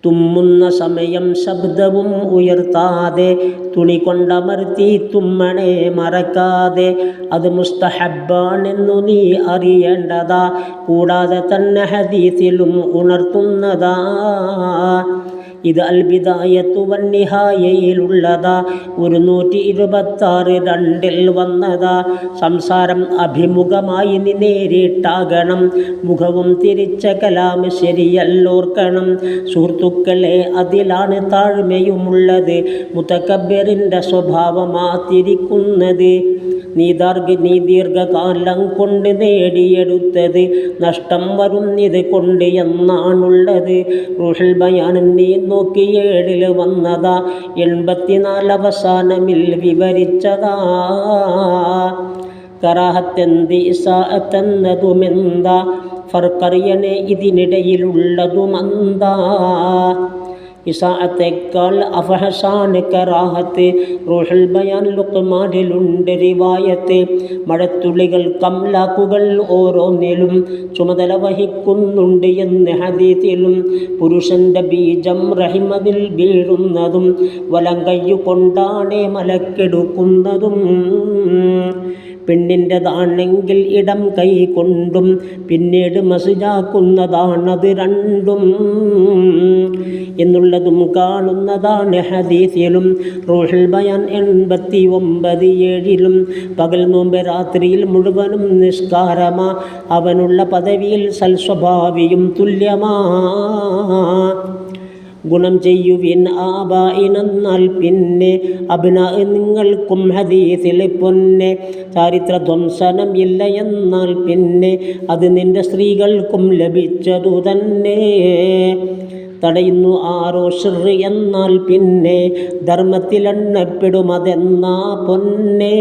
തുമ്മുന്ന സമയം ശബ്ദവും ഉയർത്താതെ തുണി കൊണ്ടമർത്തി തുമ്മണേ മറക്കാതെ. അത് മുസ്തഹബ്ബാണെന്നു നീ അറിയേണ്ടതാ, കൂടാതെ തന്നെ ഹദീസിലും ഉണർത്തുന്നതാ. ഇത് അൽ ബിദായത്തു വന്നിഹായയിലുള്ളതാ. 126 2 വന്നതാ. സംസാരം അഭിമുഖമായി നീ നേരിട്ടാകണം, മുഖവും തിരിച്ച കലാം ശരിയല്ലോർക്കണം. സുഹൃത്തുക്കളെ, അതിലാണ് താഴ്മയുമുള്ളത്. മുതകബ്ബിറിൻ്റെ സ്വഭാവമാത്തിരിക്കുന്നത്. നീ ദീർഘകാലം കൊണ്ട് നേടിയെടുത്തത് നഷ്ടം വരുന്നത് കൊണ്ട് എന്നാണുള്ളത്. റൂഹുൽ ബയാൻ നീ നോക്കി 7 വന്നതാ, 84 അവസാനമിൽ വിവരിച്ചതാ. കറാഹത്തെന്ത് ഇസാഅത്തെന്നതുമെന്താ, ഫർക്കറിയണേ ഇതിനിടയിലുള്ളതുമെന്താ. ഇസാഅത്തേക്കാൾ അഫഹസാണ് കറാഹത്ത്. റൂഹുൽ ബയാൻ ലുഖ്മാനിലുണ്ട് റിവായത്ത്. മഴത്തുള്ളികൾ കംലാക്കുകൾ ഓരോന്നിലും ചുമതല വഹിക്കുന്നുണ്ട് എന്ന് ഹദീസിലും. പുരുഷന്റെ ബീജം റഹിമതിൽ വീഴുന്നതും വലം കയ്യു കൊണ്ടാണ് മലക്കെടുക്കുന്നതും. പെണ്ണിൻ്റെതാണെങ്കിൽ ഇടം കൈ കൊണ്ടും പിന്നീട് മസ്ജാക്കുന്നതാണത് രണ്ടും എന്നുള്ളതും കാണുന്നതാണ് ഹദീസിലും. റൂഹുൽ ബയാൻ 89 പകൽ നോമ്പ് രാത്രിയിൽ മുഴുവനും നിസ്കാരമാ, അവനുള്ള പദവിയിൽ സൽസ്വഭാവിയും തുല്യമാ. ഗുണം ചെയ്യുവിൻ ആബായിനെന്നാൽ പിന്നെ അബ്നാ നിങ്ങൾക്കും ഹദീസിൽ പൊന്നെ. ചാരിത്ര ധ്വംസനം ഇല്ല എന്നാൽ പിന്നെ അത് നിന്റെ സ്ത്രീകൾക്കും ലഭിച്ചതു തന്നെ. തടയുന്നു ആരോ ശിർ എന്നാൽ പിന്നെ ധർമ്മത്തിലെണ്ണപ്പെടുമതെന്നാ പൊന്നേ.